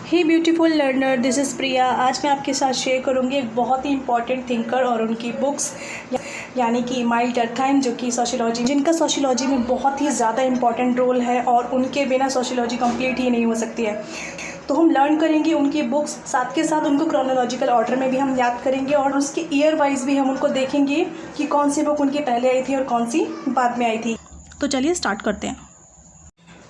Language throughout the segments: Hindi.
Hey beautiful learner, this is Priya. आज मैं आपके साथ शेयर करूंगी एक बहुत ही इंपॉर्टेंट थिंकर और उनकी बुक्स, यानी कि इमाइल डर्कहाइम, जो कि सोशियोलॉजी, जिनका सोशियोलॉजी में बहुत ही ज़्यादा इंपॉर्टेंट रोल है और उनके बिना सोशियोलॉजी कंप्लीट ही नहीं हो सकती है। तो हम लर्न करेंगे उनकी बुक्स, साथ के साथ उनको क्रोनोलॉजिकल ऑर्डर में भी हम याद करेंगे और उसके ईयर वाइज भी हम उनको देखेंगे कि कौन सी बुक उनकी पहले आई थी और कौन सी बाद में आई थी। तो चलिए स्टार्ट करते हैं।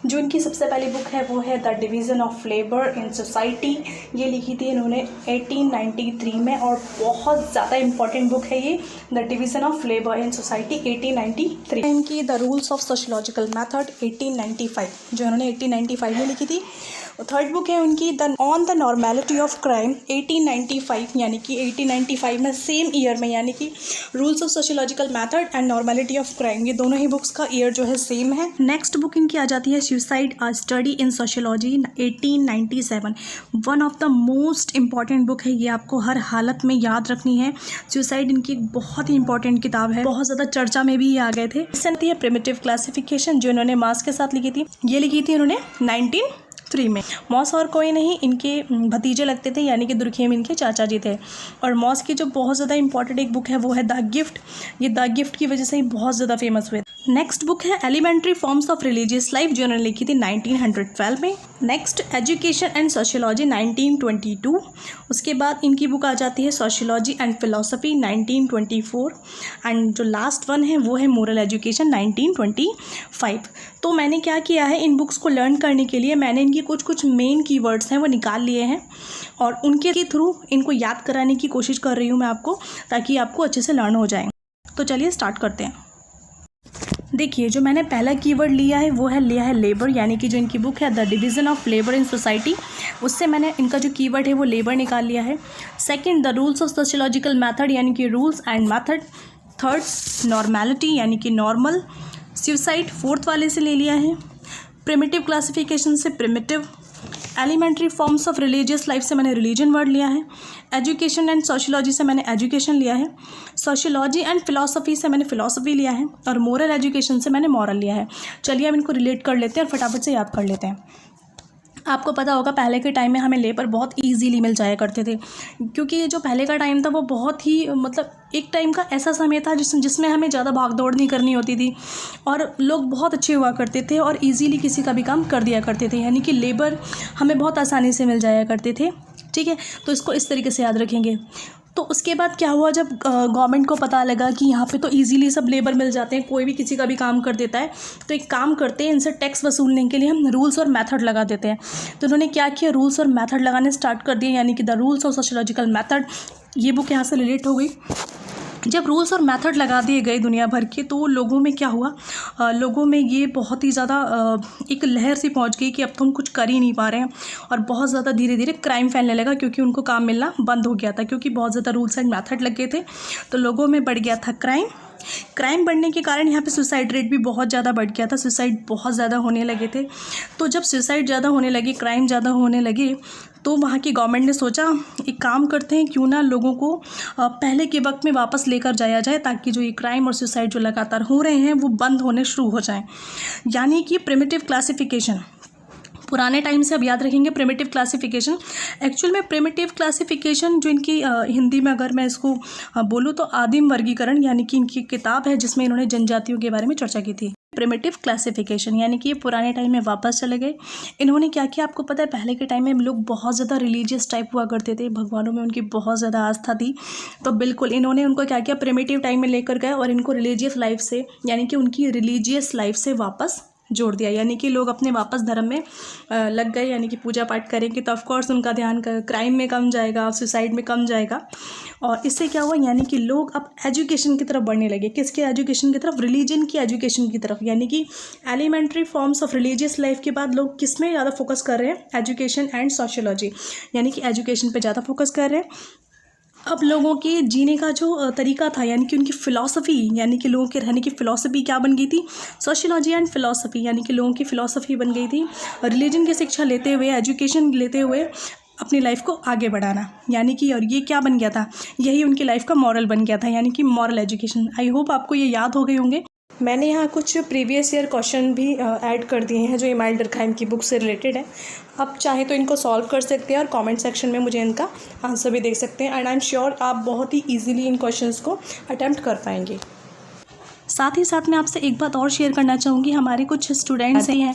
जो इनकी सबसे पहली बुक है वो है the division of labour in society. ये लिखी थी इन्होंने 1893 में और बहुत ज़्यादा इंपॉर्टेंट बुक है ये, the division of labour in society 1893। इनकी the rules of sociological method 1895, जो इन्होंने 1895 में लिखी थी। थर्ड बुक है उनकी the on the normality of crime 1895, यानी कि 1895 में सेम ईयर में, यानी कि rules of sociological method and normality of crime, ये दोनों ही बुक्स का ईयर जो है सेम है। नेक्स्ट बुक इनकी आ जाती है suicide a study in sociology 1897। One of the most important book है, ये आपको हर हालत में याद रखनी है। सुसाइड इनकी एक बहुत ही इंपॉर्टेंट किताब है, बहुत ज़्यादा चर्चा में भी ये आ गए थे। इससे प्रिमिटिव क्लासिफिकेशन, जो इन्होंने मास के साथ लिखी थी, ये लिखी थी इन्होंने 1903 में। मॉस और कोई नहीं, इनके भतीजे लगते थे, यानी कि दुर्खेम इनके चाचा जी थे। और मॉस की जो बहुत ज़्यादा इंपॉर्टेंट एक बुक है वो है द गिफ्ट। ये द गिफ्ट की वजह से ही बहुत ज़्यादा फेमस हुए। नेक्स्ट बुक है elementary forms of religious life, जो उन्होंने लिखी थी 1912 में। Next education and sociology 1922। उसके बाद इनकी बुक आ जाती है सोशियोलॉजी एंड फिलोसफी 1924। एंड जो लास्ट वन है वो है मोरल एजुकेशन 1925। तो मैंने क्या किया है, इन बुक्स को लर्न करने के लिए मैंने इनकी कुछ मेन कीवर्ड्स हैं वो निकाल लिए हैं और उनके थ्रू इनको याद कराने की कोशिश कर रही हूँ मैं आपको, ताकि आपको अच्छे से लर्न हो जाए। तो चलिए स्टार्ट करते हैं। देखिए, जो मैंने पहला कीवर्ड लिया है लेबर, यानी कि जो इनकी बुक है the division of labour in society, उससे मैंने इनका जो कीवर्ड है वो लेबर निकाल लिया है। Second, the rules of sociological method, यानी कि rules and method. Third, normality, यानी कि नॉर्मल। सुसाइड फोर्थ वाले से ले लिया है। प्रिमिटिव क्लासिफिकेशन से primitive. Elementary forms of religious life से मैंने रिलीजन वर्ड लिया है। एजुकेशन एंड सोशियोलॉजी से मैंने एजुकेशन लिया है। सोशियोलॉजी एंड फिलॉसफी से मैंने फिलॉसफी लिया है और मोरल एजुकेशन से मैंने मॉरल लिया है। चलिए अब इनको रिलेट कर लेते हैं और फटाफट से याद कर लेते हैं। आपको पता होगा पहले के टाइम में हमें लेबर बहुत इजीली मिल जाया करते थे, क्योंकि ये जो पहले का टाइम था वो बहुत ही एक टाइम का ऐसा समय था जिसमें हमें ज़्यादा भाग दौड़ नहीं करनी होती थी और लोग बहुत अच्छे हुआ करते थे और इजीली किसी का भी काम कर दिया करते थे, यानी कि लेबर हमें बहुत आसानी से मिल जाया करते थे। ठीक है, तो इसको इस तरीके से याद रखेंगे। तो उसके बाद क्या हुआ, जब गवर्नमेंट को पता लगा कि यहाँ पे तो इजीली सब लेबर मिल जाते हैं, कोई भी किसी का भी काम कर देता है, तो एक काम करते हैं, इनसे टैक्स वसूलने के लिए हम रूल्स और मेथड लगा देते हैं। तो उन्होंने क्या किया, रूल्स और मेथड लगाने स्टार्ट कर दिए, यानी कि the rules of sociological method. ये बुक यहाँ से रिलेट हो गई। जब रूल्स और मेथड लगा दिए गए दुनिया भर के, तो लोगों में क्या हुआ, लोगों में ये बहुत ही ज़्यादा एक लहर सी पहुंच गई कि अब तो हम कुछ कर ही नहीं पा रहे हैं और बहुत ज़्यादा धीरे धीरे क्राइम फैलने लगा, क्योंकि उनको काम मिलना बंद हो गया था, क्योंकि बहुत ज़्यादा रूल्स एंड मेथड लग गए थे। तो लोगों में बढ़ गया था क्राइम बढ़ने के कारण यहाँ पे सुसाइड रेट भी बहुत ज़्यादा बढ़ गया था, सुसाइड बहुत ज़्यादा होने लगे थे। तो जब सुसाइड ज़्यादा होने लगी, क्राइम ज़्यादा होने लगे, तो वहाँ की गवर्नमेंट ने सोचा एक काम करते हैं, क्यों ना लोगों को पहले के वक्त में वापस लेकर जाया जाए, ताकि जो ये क्राइम और सुसाइड जो लगातार हो रहे हैं वो बंद होने शुरू हो जाएं। यानी कि प्रिमिटिव क्लासिफिकेशन, पुराने टाइम से अब याद रखेंगे प्रिमिटिव क्लासिफिकेशन। एक्चुअल में प्रिमिटिव क्लासिफिकेशन जो इनकी हिंदी में अगर मैं इसको बोलूँ तो आदिम वर्गीकरण, यानी कि इनकी किताब है जिसमें इन्होंने जनजातियों के बारे में चर्चा की थी। प्रिमिटिव क्लासिफिकेशन, यानी कि ये पुराने टाइम में वापस चले गए। इन्होंने क्या किया, आपको पता है पहले के टाइम में लोग बहुत ज़्यादा रिलीजियस टाइप हुआ करते थे, भगवानों में उनकी बहुत ज़्यादा आस्था थी। तो बिल्कुल इन्होंने उनको क्या किया, प्रिमिटिव टाइम में लेकर गए और इनको रिलीजियस लाइफ से, यानी कि उनकी रिलीजियस लाइफ से वापस जोड़ दिया, यानी कि लोग अपने वापस धर्म में लग गए, यानी कि पूजा पाठ करेंगे तो ऑफकोर्स उनका ध्यान क्राइम में कम जाएगा, सुसाइड में कम जाएगा। और इससे क्या हुआ, यानी कि लोग अब एजुकेशन की तरफ बढ़ने लगे। किसके एजुकेशन की तरफ, रिलीजन की एजुकेशन की तरफ, यानी कि elementary forms of religious life के बाद लोग किस में ज़्यादा फोकस कर रहे हैं, एजुकेशन एंड सोशियोलॉजी, यानी कि एजुकेशन पर ज़्यादा फोकस कर रहे हैं। अब लोगों के जीने का जो तरीका था, यानी कि उनकी फ़िलॉसफी, यानी कि लोगों के रहने की फ़िलॉसफी क्या बन गई थी, सोशियोलॉजी एंड फ़िलॉसफी, यानी कि लोगों की फ़िलॉसफी बन गई थी। रिलीजन की शिक्षा लेते हुए, एजुकेशन लेते हुए अपनी लाइफ को आगे बढ़ाना, यानी कि और ये क्या बन गया था, यही उनकी लाइफ का मॉरल बन गया था, यानी कि मॉरल एजुकेशन। आई होप आपको ये याद हो गए होंगे। मैंने यहाँ कुछ प्रीवियस ईयर क्वेश्चन भी ऐड कर दिए हैं जो इमाइल डर्कहाइम की बुक से रिलेटेड है। आप चाहे तो इनको सॉल्व कर सकते हैं और कमेंट सेक्शन में मुझे इनका आंसर भी देख सकते हैं। एंड आई एम श्योर आप बहुत ही ईजिली इन क्वेश्चंस को अटैम्प्ट कर पाएंगे। साथ ही साथ मैं आपसे एक बात और शेयर करना चाहूँगी, हमारे कुछ स्टूडेंट्स हैं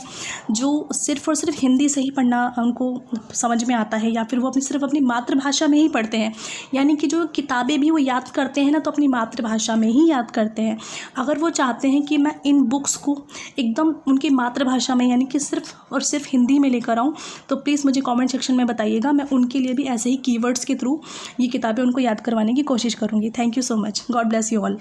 जो सिर्फ़ और सिर्फ हिंदी से ही पढ़ना उनको समझ में आता है, या फिर वो सिर्फ अपनी मातृभाषा में ही पढ़ते हैं, यानी कि जो किताबें भी वो याद करते हैं ना तो अपनी मातृभाषा में ही याद करते हैं। अगर वो चाहते हैं कि मैं इन बुक्स को एकदम उनकी मातृभाषा में यानी कि सिर्फ और सिर्फ हिंदी में लेकर आऊँ, तो प्लीज़ मुझे कॉमेंट सेक्शन में बताइएगा। मैं उनके लिए भी ऐसे ही कीवर्ड्स के थ्रू ये किताबें उनको याद करवाने की कोशिश करूँगी। Thank you so much. God bless you all.